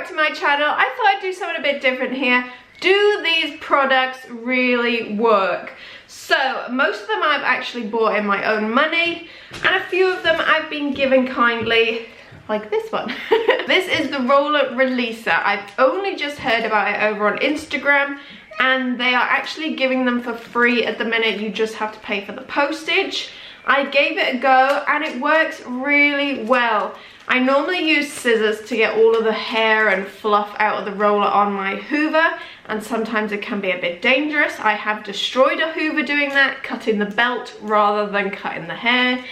back to my channel. I thought I'd do something a bit different here. Do these products really work? So most of them I've actually bought in my own money, and a few of them I've been given kindly, like this one. This is the Rolla Releasa. I've only just heard about it over on Instagram, and they are actually giving them for free at the minute. You just have to pay for the postage. I gave it a go and it works really well. I normally use scissors to get all of the hair and fluff out of the roller on my Hoover, and sometimes it can be a bit dangerous. I have destroyed a Hoover doing that, cutting the belt rather than cutting the hair,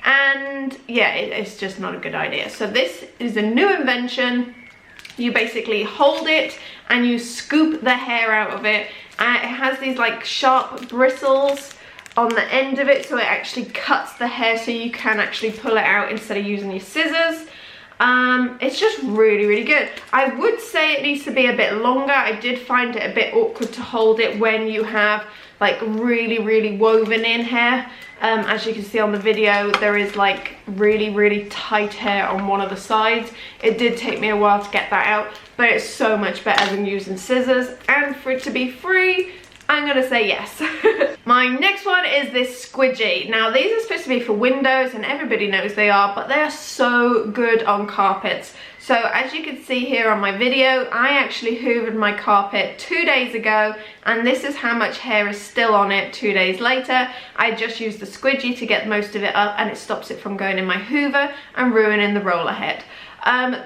and yeah, it's just not a good idea. So this is a new invention. You basically hold it and you scoop the hair out of it, and it has these like sharp bristles on the end of it, so it actually cuts the hair so you can actually pull it out instead of using your scissors. It's just really good. I would say it needs to be a bit longer. I did find it a bit awkward to hold it when you have like really woven in hair. As you can see on the video, there is like really tight hair on one of the sides. It did take me a while to get that out, but it's so much better than using scissors, and for it to be free, I'm gonna say yes. My next one is this squeegee. Now these are supposed to be for windows, and everybody knows they are, but they are so good on carpets. So as you can see here on my video, I actually hoovered my carpet 2 days ago, and this is how much hair is still on it 2 days later. I just used the squeegee to get most of it up, and it stops it from going in my Hoover and ruining the roller head.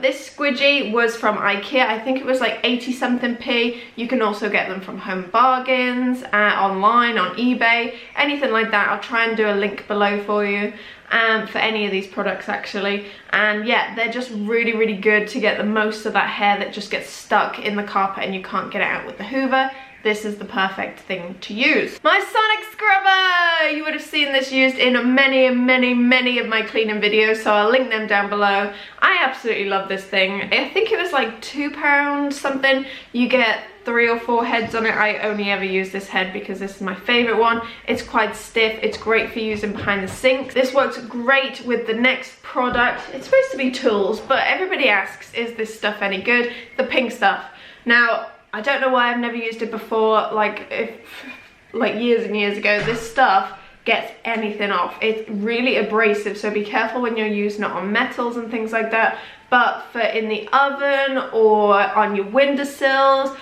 This squeegee was from IKEA. I think it was like 80 something p. You can also get them from Home Bargains, online, on eBay, anything like that. I'll try and do a link below for you for any of these products actually. And yeah, they're just really good to get the most of that hair that just gets stuck in the carpet and you can't get it out with the Hoover. This is the perfect thing to use. My sonic scrubber! You would have seen this used in many of my cleaning videos, so I'll link them down below. I absolutely love this thing. I think it was like £2 something. You get 3 or 4 heads on it. I only ever use this head because this is my favorite one. It's quite stiff. It's great for using behind the sink. This works great with the next product. It's supposed to be tools, but everybody asks, is this stuff any good? The pink stuff. Now, I don't know why I've never used it before. Like years and years ago, this stuff gets anything off. It's really abrasive, so be careful when you're using it on metals and things like that. But for in the oven or on your windowsills,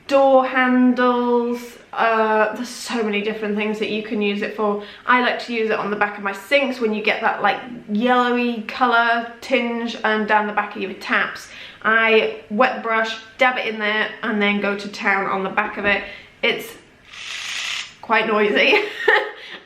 door handles, there's so many different things that you can use it for. I like to use it on the back of my sinks when you get that like yellowy colour tinge down the back of your taps. I wet the brush, dab it in there, and then go to town on the back of it. It's quite noisy.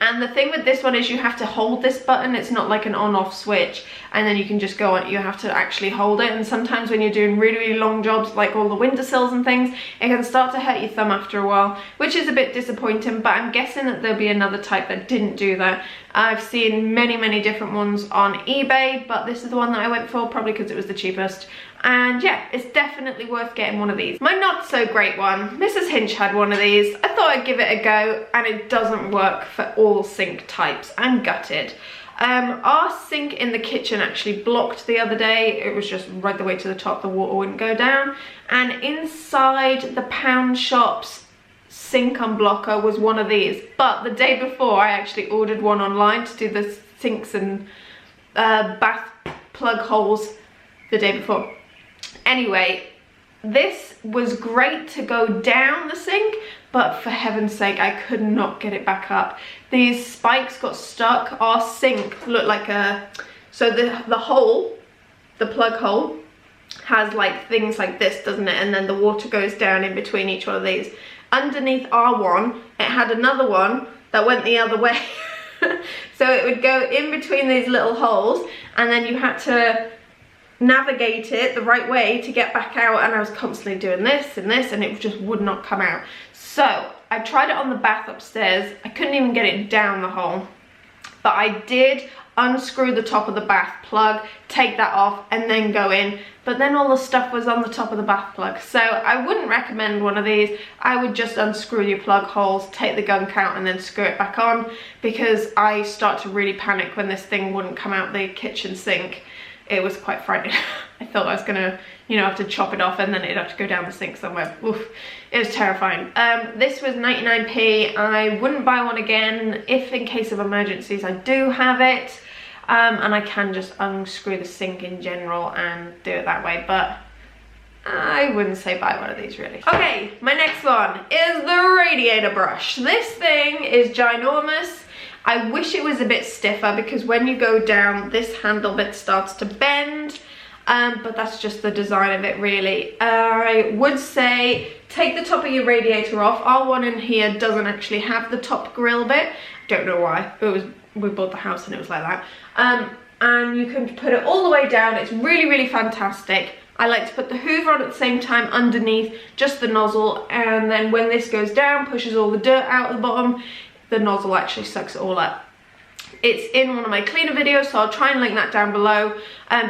And the thing with this one is you have to hold this button. It's not like an on-off switch and then you can just go on. You have to actually hold it, and sometimes when you're doing really long jobs like all the windowsills and things, it can start to hurt your thumb after a while, which is a bit disappointing. But I'm guessing that there'll be another type that didn't do that. I've seen many different ones on eBay, but this is the one that I went for, probably because it was the cheapest. And yeah, it's definitely worth getting one of these. My not so great one, Mrs. Hinch had one of these. I thought I'd give it a go, and it doesn't work for all sink types. I'm gutted. Our sink in the kitchen actually blocked the other day. It was just right the way to the top, the water wouldn't go down. And inside the pound shop's sink unblocker was one of these. But the day before, I actually ordered one online to do the sinks and bath plug holes the day before. Anyway, this was great to go down the sink, but for heaven's sake, I could not get it back up. These spikes got stuck. Our sink looked like a... So the hole, the plug hole, has like things like this, doesn't it? And then the water goes down in between each one of these. Underneath our one, it had another one that went the other way. So it would go in between these little holes, and then you had to navigate it the right way to get back out, and I was constantly doing this and this, and it just would not come out. So I tried it on the bath upstairs. I couldn't even get it down the hole, but I did unscrew the top of the bath plug, take that off, and then go in. But then all the stuff was on the top of the bath plug, so I wouldn't recommend one of these. I would just unscrew your plug holes, take the gunk out, and then screw it back on, because I start to really panic when this thing wouldn't come out the kitchen sink. it was quite frightening. I thought I was gonna, you know, have to chop it off and then it'd have to go down the sink somewhere. Oof, it was terrifying. This was 99p. I wouldn't buy one again. If in case of emergencies I do have it, and I can just unscrew the sink in general and do it that way, but I wouldn't say buy one of these really. Okay, my next one is the Radiator brush. This thing is ginormous. I wish it was a bit stiffer because when you go down, this handle bit starts to bend, but that's just the design of it really. I would say take the top of your radiator off. Our one in here doesn't actually have the top grill bit. Don't know why, we bought the house and it was like that. And you can put it all the way down. It's really, really fantastic. I like to put the Hoover on at the same time underneath, just the nozzle, and then when this goes down, pushes all the dirt out of the bottom, the nozzle actually sucks it all up. It's in one of my cleaner videos, so I'll try and link that down below,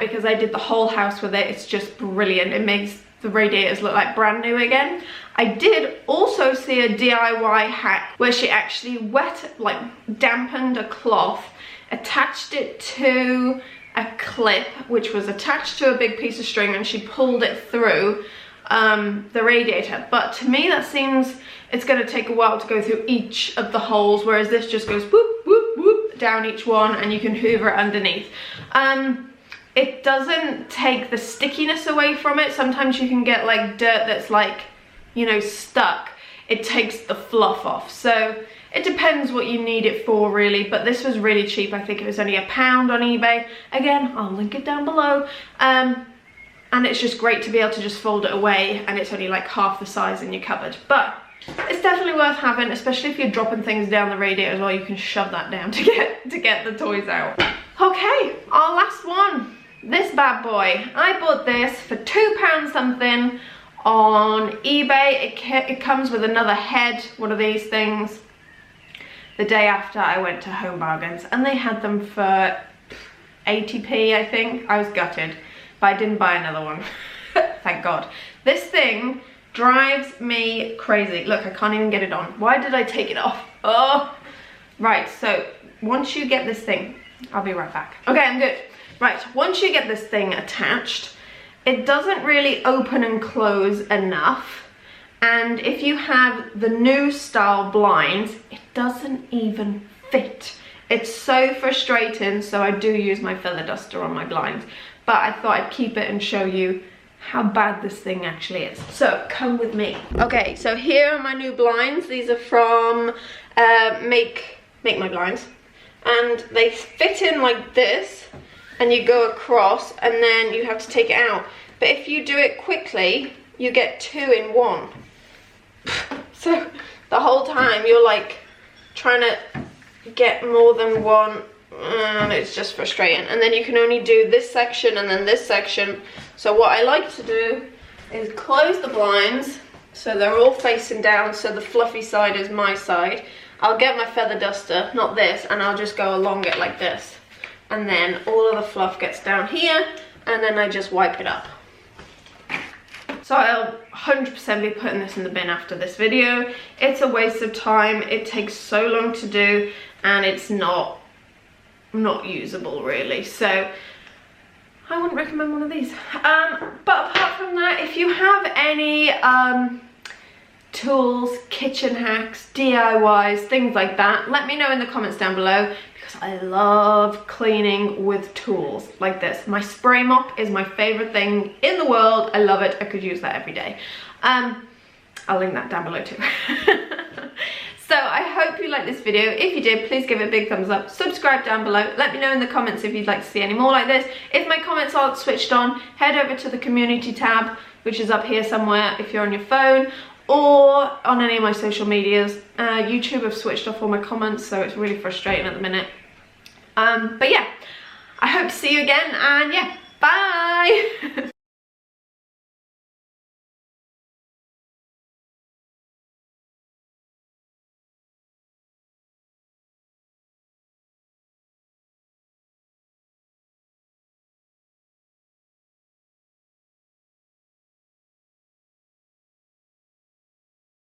because I did the whole house with it. It's just brilliant. It makes the radiators look like brand new again. I did also see a DIY hack where she actually dampened a cloth, attached it to a clip which was attached to a big piece of string, and she pulled it through the radiator. But to me that seems it's going to take a while to go through each of the holes, whereas this just goes whoop whoop whoop down each one and you can hoover it underneath. It doesn't take the stickiness away from it. Sometimes you can get like dirt that's like, you know, stuck. It takes the fluff off, so it depends what you need it for really, but this was really cheap. I think it was only £1 on eBay. Again, I'll link it down below. And it's just great to be able to just fold it away, and it's only like half the size in your cupboard. But it's definitely worth having, especially if you're dropping things down the radiator as well. You can shove that down to get the toys out. Okay, our last one. This bad boy. I bought this for £2 something on eBay. It comes with another head, one of these things. The day after I went to Home Bargains and they had them for 80p, I think. I was gutted, but I didn't buy another one. Thank God. This thing drives me crazy. Look, I can't even get it on. Why did I take it off? Oh, right. So once you get this thing, I'll be right back. Okay, I'm good. Right, once you get this thing attached, it doesn't really open and close enough. And if you have the new style blinds, it doesn't even fit. It's so frustrating, so I do use my feather duster on my blinds. But I thought I'd keep it and show you how bad this thing actually is. So come with me. Okay, so here are my new blinds. These are from Make My Blinds. And they fit in like this, and you go across, and then you have to take it out. But if you do it quickly, you get 2 in 1. So the whole time you're like trying to get more than one, and it's just frustrating. And then you can only do this section and then this section. So what I like to do is close the blinds so they're all facing down, so the fluffy side is my side. I'll get my feather duster, not this, and I'll just go along it like this. And then all of the fluff gets down here, and then I just wipe it up. So I'll 100% be putting this in the bin after this video. It's a waste of time. It takes so long to do, and it's not usable really. So I wouldn't recommend one of these. But apart from that, if you have any tools, kitchen hacks, DIYs, things like that, let me know in the comments down below, because I love cleaning with tools like this. My spray mop is my favorite thing in the world. I love it. I could use that every day. I'll link that down below too. So I hope you liked this video. If you did, please give it a big thumbs up. Subscribe down below. Let me know in the comments if you'd like to see any more like this. If my comments aren't switched on, head over to the community tab, which is up here somewhere if you're on your phone, or on any of my social medias. YouTube have switched off all my comments, so it's really frustrating at the minute. But yeah, I hope to see you again, and yeah, bye.